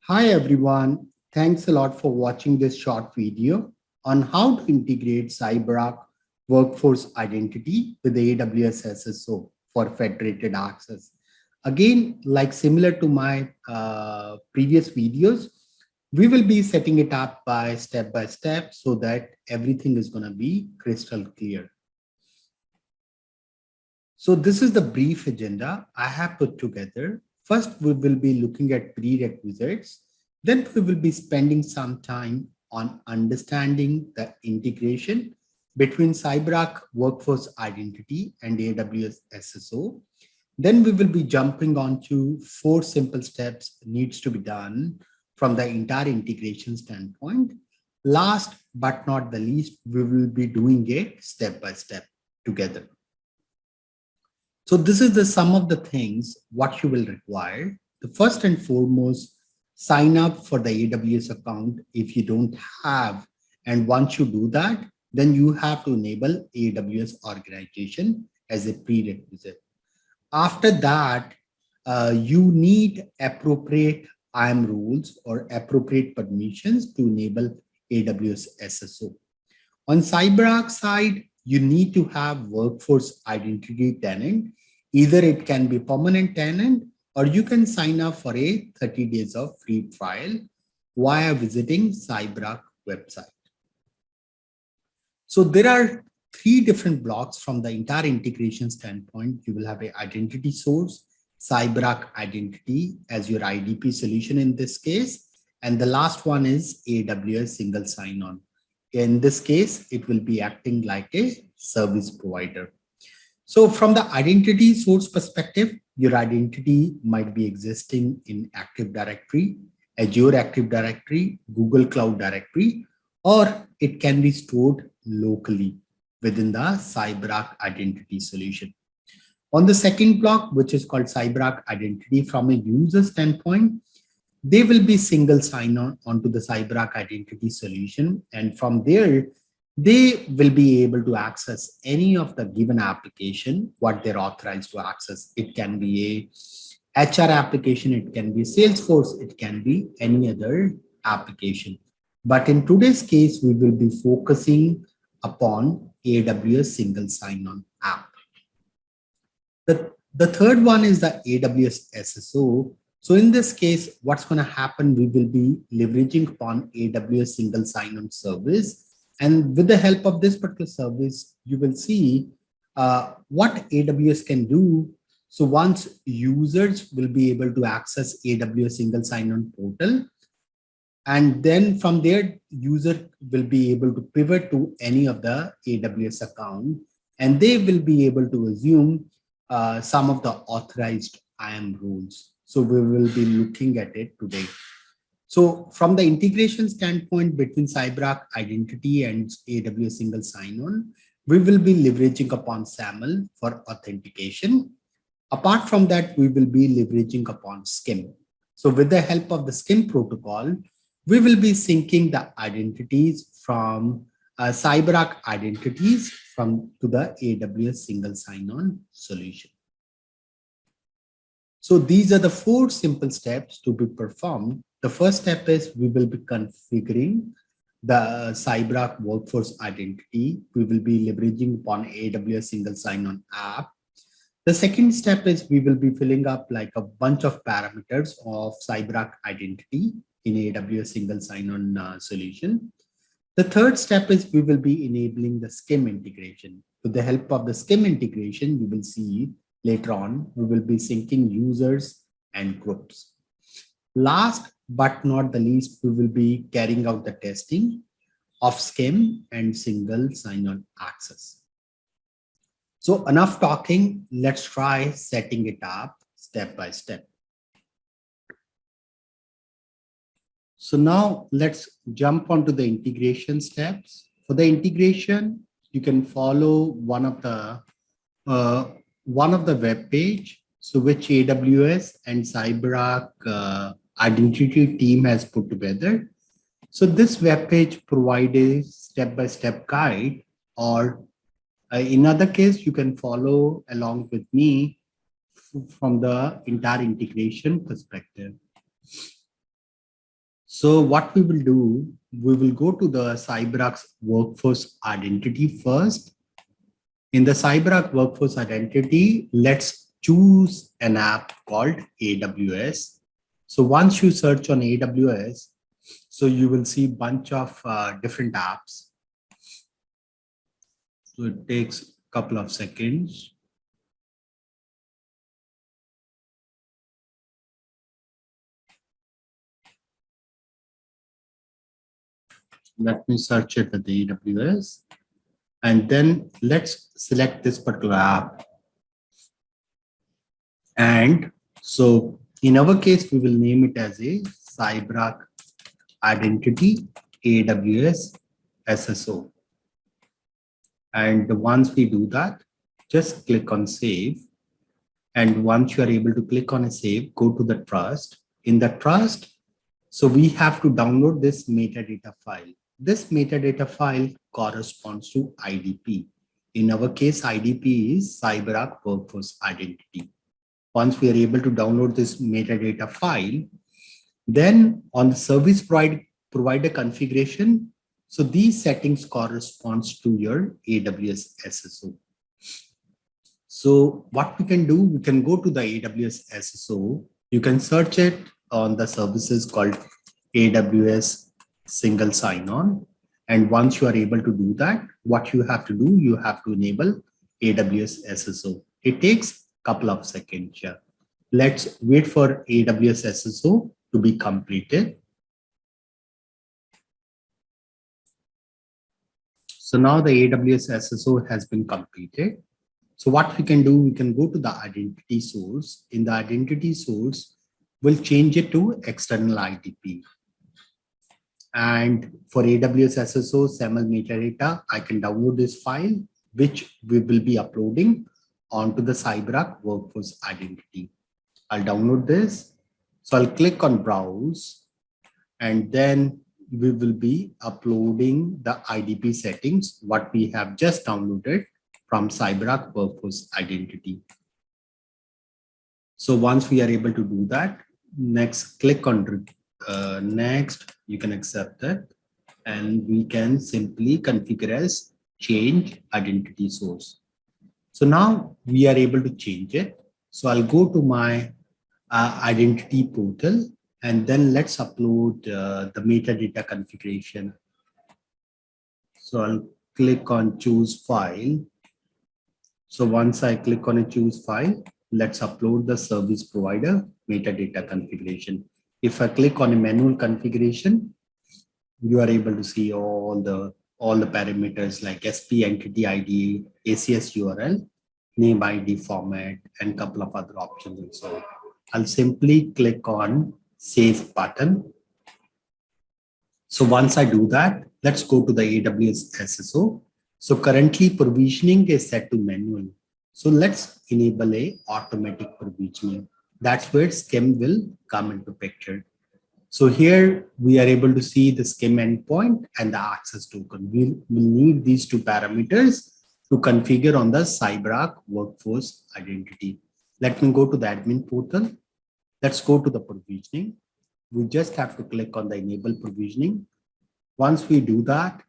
Hi everyone, thanks a lot for watching this short video on how to integrate CyberArk Workforce Identity with the AWS SSO for federated access. Again, like similar to my previous videos, we will be setting it up by step so that everything is going to be crystal clear. So this is the brief agenda I have put together. First, we will be looking at prerequisites. Then we will be spending some time on understanding the integration between CyberArk Workforce Identity and AWS SSO. Then we will be jumping on to 4 simple steps needs to be done from the entire integration standpoint. Last but not the least, we will be doing it step by step together. So this is the sum of the things what you will require. The first and foremost, sign up for the AWS account if you don't have. And once you do that, then you have to enable AWS organization as a prerequisite. After that, you need appropriate IAM rules or appropriate permissions to enable AWS SSO. On CyberArk side, you need to have workforce identity tenant. Either it can be permanent tenant or you can sign up for a 30 days of free trial via visiting CyberArk website. So there are 3 different blocks from the entire integration standpoint. You will have an identity source, CyberArk identity as your IDP solution in this case. And the last one is AWS single sign-on. In this case, it will be acting like a service provider. So from the identity source perspective, your identity might be existing in Active Directory, Azure Active Directory, Google Cloud Directory, or it can be stored locally within the CyberArk identity solution. On the second block, which is called CyberArk identity from a user standpoint, they will be single sign-on onto the CyberArk identity solution. And from there, they will be able to access any of the given application, what they're authorized to access. It can be a HR application, it can be Salesforce, it can be any other application. But in today's case, we will be focusing upon AWS single sign-on app. The third one is the AWS SSO. So in this case, what's going to happen, we will be leveraging upon AWS single sign-on service. And with the help of this particular service, you will see what AWS can do. So once users will be able to access AWS single sign-on portal, and then from there, user will be able to pivot to any of the AWS account, and they will be able to assume some of the authorized IAM rules. So we will be looking at it today. So from the integration standpoint between CyberArk identity and AWS single sign-on, we will be leveraging upon SAML for authentication. Apart from that, we will be leveraging upon SCIM. So with the help of the SCIM protocol, we will be syncing the identities from CyberArk identities to the AWS single sign-on solution. So these are the 4 simple steps to be performed. The first step is we will be configuring the CyberArk workforce identity. We will be leveraging upon AWS single sign-on app. The second step is we will be filling up like a bunch of parameters of CyberArk identity in AWS single sign-on solution. The third step is we will be enabling the SCIM integration. With the help of the SCIM integration, you will see later on, we will be syncing users and groups. Last but not the least, we will be carrying out the testing of SCIM and single sign-on access. So enough talking, let's try setting it up step by step. So now let's jump onto the integration steps. For the integration, you can follow one of the web page, so which AWS and CyberArk identity team has put together. So this web page provides a step-by-step guide, or in other case, you can follow along with me from the entire integration perspective. So what we will do, we will go to the CyberArk workforce identity first. In the CyberArk workforce identity, let's choose an app called AWS. So once you search on AWS, so you will see a bunch of different apps. So it takes a couple of seconds. Let me search it with the AWS. And then let's select this particular app. And so in our case, we will name it as a CyberArk Identity AWS SSO. And once we do that, just click on save. And once you are able to click on a save, go to the trust. In the trust, so we have to download this metadata file. This metadata file corresponds to IDP. In our case, IDP is CyberArk Workforce Identity. Once we are able to download this metadata file, then on the service provider configuration, so these settings corresponds to your AWS SSO. So what we can do, we can go to the AWS SSO. You can search it on the services called AWS single sign-on. And once you are able to do that, what you have to do, you have to enable AWS SSO. It takes a couple of seconds here. Let's wait for AWS SSO to be completed. So now the AWS SSO has been completed. So what we can do, we can go to the identity source. In the identity source, we'll change it to external IDP. And for AWS SSO SAML metadata, I can download this file, which we will be uploading onto the CyberArk Workforce Identity. I'll download this. So I'll click on browse, and then we will be uploading the IDP settings, what we have just downloaded from CyberArk Workforce Identity. So once we are able to do that, next click on next, you can accept that, and we can simply configure as change identity source. So now we are able to change it. So I'll go to my identity portal, and then let's upload the metadata configuration. So I'll click on choose file. So once I click on a choose file, let's upload the service provider metadata configuration. If I click on a manual configuration, you are able to see all the parameters like SP entity ID, ACS URL, name ID format, and a couple of other options and so on. I'll simply click on save button. So once I do that, let's go to the AWS SSO. So currently provisioning is set to manual. So let's enable a automatic provisioning. That's where SCIM will come into picture. So here we are able to see the SCIM endpoint and the access token. We'll need these two parameters to configure on the CyberArk Workforce Identity. Let me go to the admin portal. Let's go to the provisioning. We just have to click on the enable provisioning. Once we do that,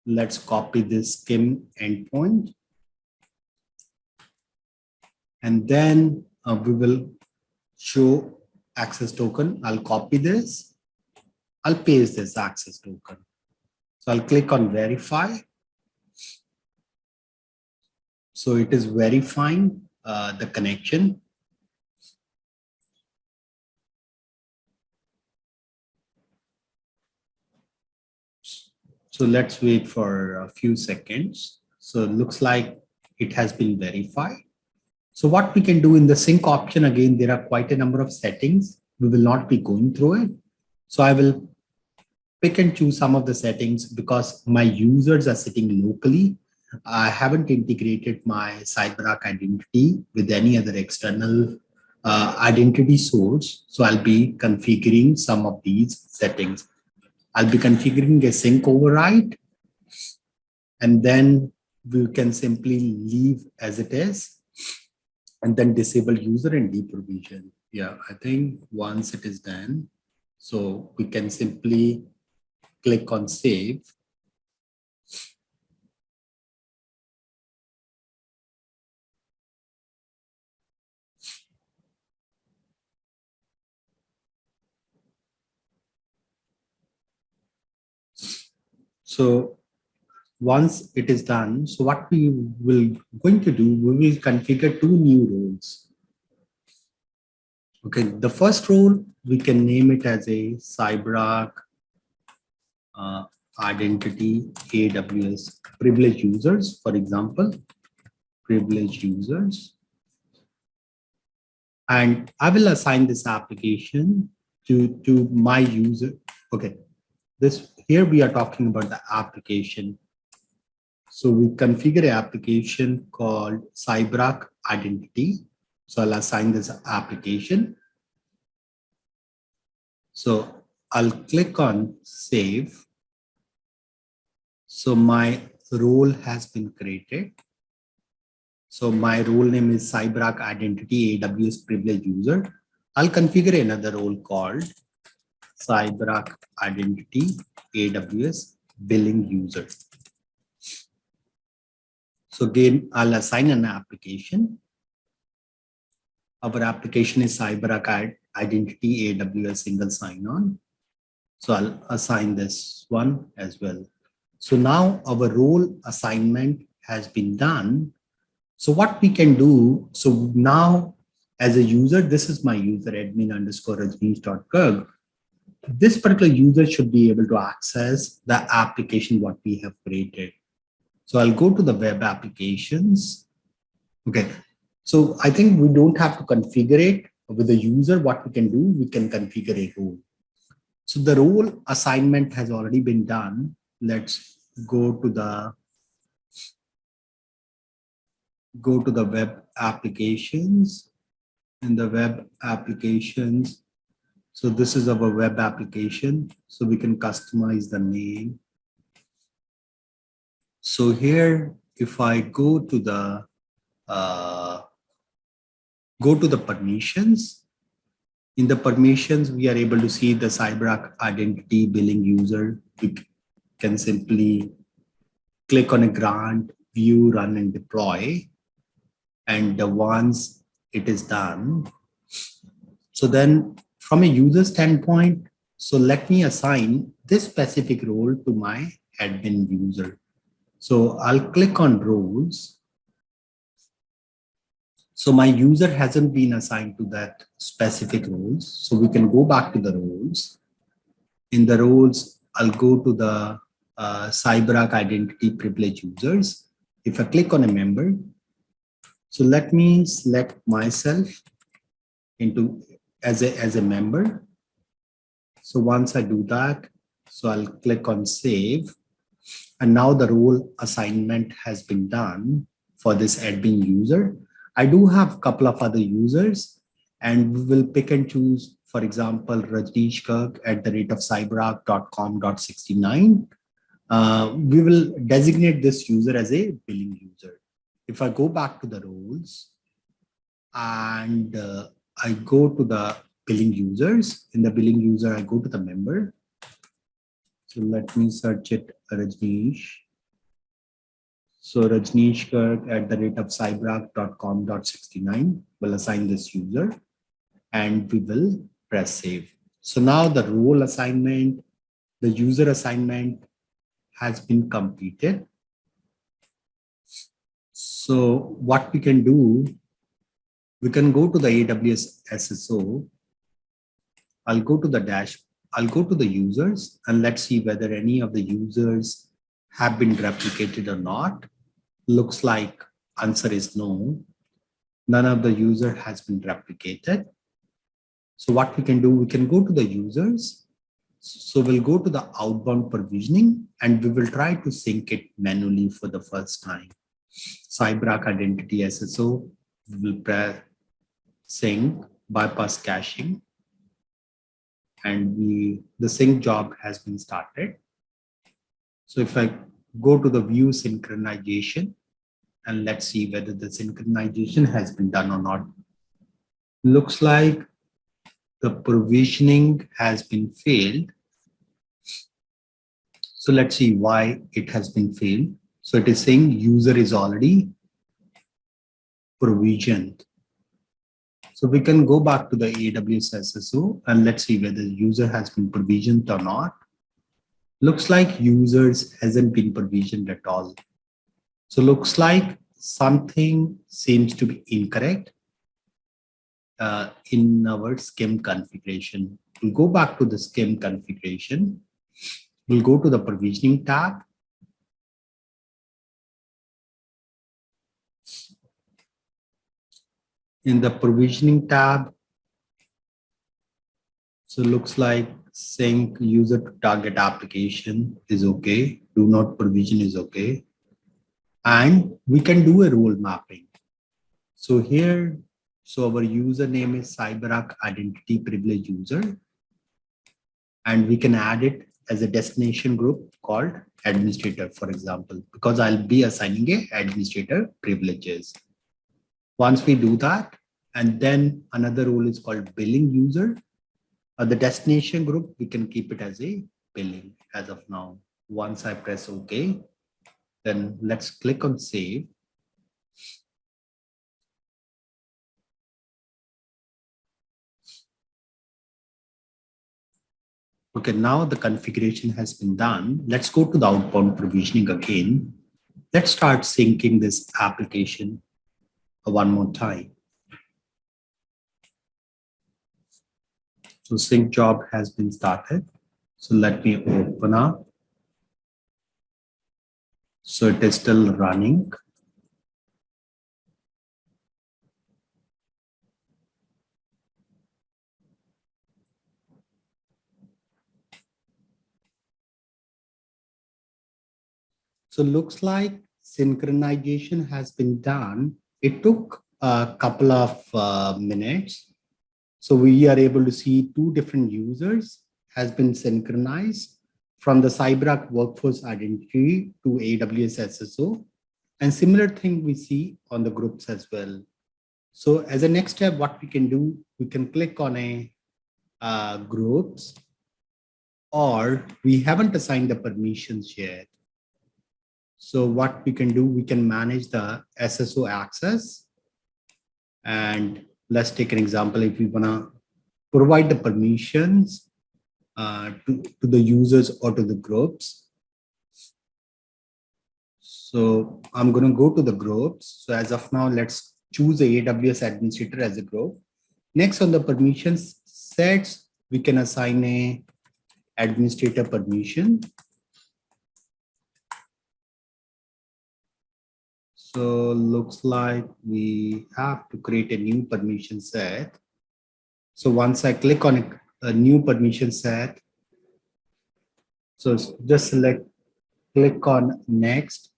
let's copy this SCIM endpoint. And then we will show access token. I'll copy this. I'll paste this access token. So I'll click on verify. So it is verifying the connection. So let's wait for a few seconds. So it looks like it has been verified. So what we can do in the sync option, again, there are quite a number of settings. We will not be going through it. So I will pick and choose some of the settings because my users are sitting locally. I haven't integrated my CyberArk identity with any other external identity source. So I'll be configuring some of these settings. I'll be configuring a sync override, and then we can simply leave as it is, and then disable user and deprovision. Yeah, I think once it is done, So we can simply click on save. So once it is done, so what we will going to do, we will configure two new roles. Okay, the first role, we can name it as a CyberArk identity AWS privileged users, for example, privileged users. And I will assign this application to my user. Okay, this here we are talking about the application. So we configure an application called CyberArk identity. So I'll assign this application. So I'll click on save. So my role has been created. So my role name is CyberArk Identity AWS Privileged User. I'll configure another role called CyberArk Identity AWS Billing User. So again, I'll assign an application. Our application is CyberArk Identity AWS Single Sign-On. So I'll assign this one as well. So now our role assignment has been done. So what we can do, so now as a user, this is my user admin_rajneesh.kirk. This particular user should be able to access the application what we have created. So I'll go to the web applications. Okay, so I think we don't have to configure it with the user. What we can do, we can configure a role. So the role assignment has already been done. Let's go to the web applications. In the web applications, so this is our web application. So we can customize the name. So here, if I go to the permissions, in the permissions, we are able to see the CyberArk identity billing user. We can simply click on a grant, view, run, and deploy. And once it is done, so then from a user standpoint, so let me assign this specific role to my admin user. So I'll click on roles. So my user hasn't been assigned to that specific roles. So we can go back to the roles. In the roles, I'll go to the CyberArk identity privilege users. If I click on a member, so let me select myself into as a member. So once I do that, so I'll click on save. And now the role assignment has been done for this admin user. I do have a couple of other users, and we will pick and choose, for example, Rajneesh Kirk @theratefcyberark.com.69. We will designate this user as a billing user. If I go back to the roles and I go to the billing users, in the billing user, I go to the member. So let me search it, Rajneesh. So Rajneesh Kirk @theratefcyberark.com.69 will assign this user and we will press save. So now the role assignment, the user assignment has been completed. So what we can do, we can go to the AWS SSO. I'll go to the dash. I'll go to the users and let's see whether any of the users have been replicated or not. Looks like answer is no. None of the user has been replicated. So what we can do, we can go to the users. So we'll go to the outbound provisioning and we will try to sync it manually for the first time. CyberArk identity SSO, we will press sync, bypass caching, and the sync job has been started. So if I go to the view synchronization and let's see whether the synchronization has been done or not. Looks like the provisioning has been failed. So let's see why it has been failed. So it is saying user is already provisioned. So we can go back to the AWS SSO and let's see whether the user has been provisioned or not. Looks like users hasn't been provisioned at all. So looks like something seems to be incorrect in our SCIM configuration. We'll go back to the SCIM configuration. We'll go to the provisioning tab. In the provisioning tab, so looks like sync user to target application is okay. Do not provision is okay. And we can do a role mapping. So here, so our username is CyberArk identity privilege user. And we can add it as a destination group called administrator, for example, because I'll be assigning a administrator privileges. Once we do that, and then another role is called billing user. The destination group, we can keep it as a billing as of now. Once I press OK, then let's click on save. Okay, now the configuration has been done. Let's go to the outbound provisioning again. Let's start syncing this application one more time. So sync job has been started. So let me open up. So it is still running. So looks like synchronization has been done. It took a couple of minutes. So we are able to see two different users has been synchronized from the CyberArk Workforce Identity to AWS SSO. And similar thing we see on the groups as well. So as a next step, what we can do, we can click on a groups, or we haven't assigned the permissions yet. So what we can do, we can manage the SSO access. And let's take an example. If we wanna provide the permissions to the users or to the groups. So I'm gonna go to the groups. So as of now, let's choose the AWS administrator as a group. Next on the permissions sets, we can assign a administrator permission. So looks like we have to create a new permission set. So once I click on a new permission set, so just click on next,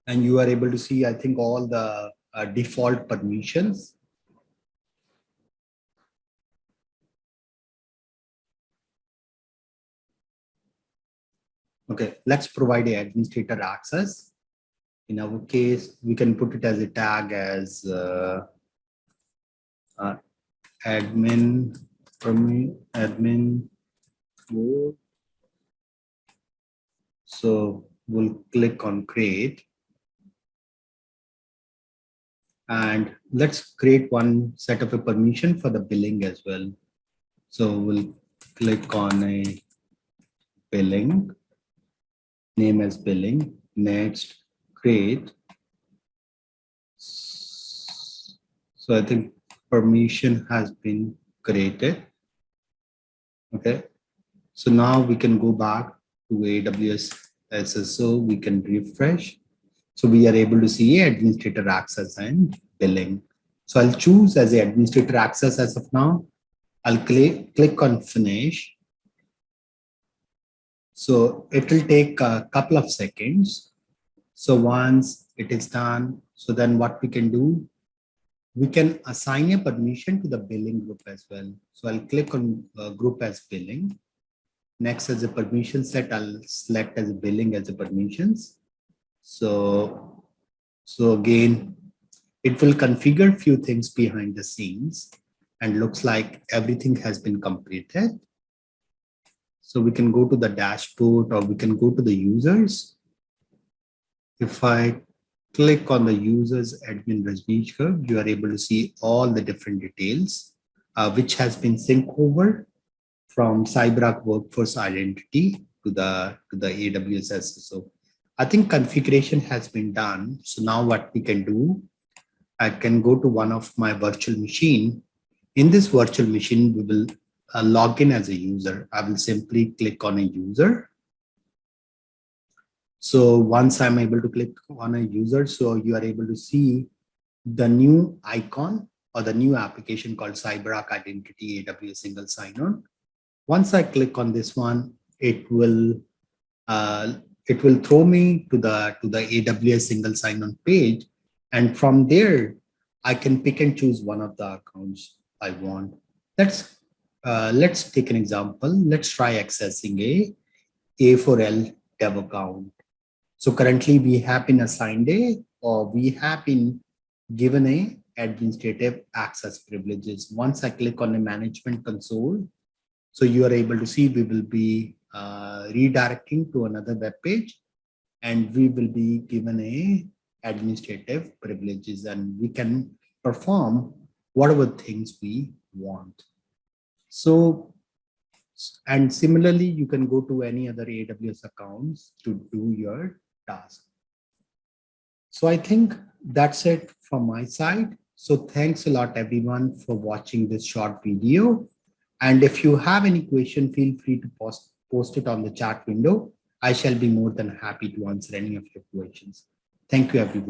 and you are able to see, I think, all the default permissions. Okay, let's provide a administrator access. In our case, we can put it as a tag as admin mode. So we'll click on create. And let's create one set of a permission for the billing as well. So we'll click on a billing, name as billing, next create. So I think permission has been created. Okay. So now we can go back to AWS SSO, we can refresh. So we are able to see administrator access and billing. So I'll choose as a administrator access as of now. I'll click on finish. So it will take a couple of seconds. So once it is done, so then what we can do, we can assign a permission to the billing group as well. So I'll click on group as billing. Next, as a permission set, I'll select as a billing as a permissions. So again, it will configure few things behind the scenes. and looks like everything has been completed. So we can go to the dashboard or we can go to the users. If I click on the users admin Rajneeshkar, you are able to see all the different details, which has been synced over from CyberArk Workforce Identity to the AWS SSO. I think configuration has been done. So now what we can do, I can go to one of my virtual machine. In this virtual machine, we will log in as a user. I will simply click on a user. So once I'm able to click on a user, so you are able to see the new icon or the new application called CyberArk Identity AWS Single Sign-On. Once I click on this one, it will throw me to the AWS Single Sign-On page, and from there I can pick and choose one of the accounts I want. Let's take an example. Let's try accessing a A4L dev account. So currently we have been assigned or we have been given a administrative access privileges. Once I click on the management console, so you are able to see we will be redirecting to another web page, and we will be given a administrative privileges, and we can perform whatever things we want. So, and similarly, you can go to any other AWS accounts to do your task. So I think that's it from my side. So thanks a lot, everyone, for watching this short video. And if you have any question, feel free to post it on the chat window. I shall be more than happy to answer any of your questions. Thank you, everyone.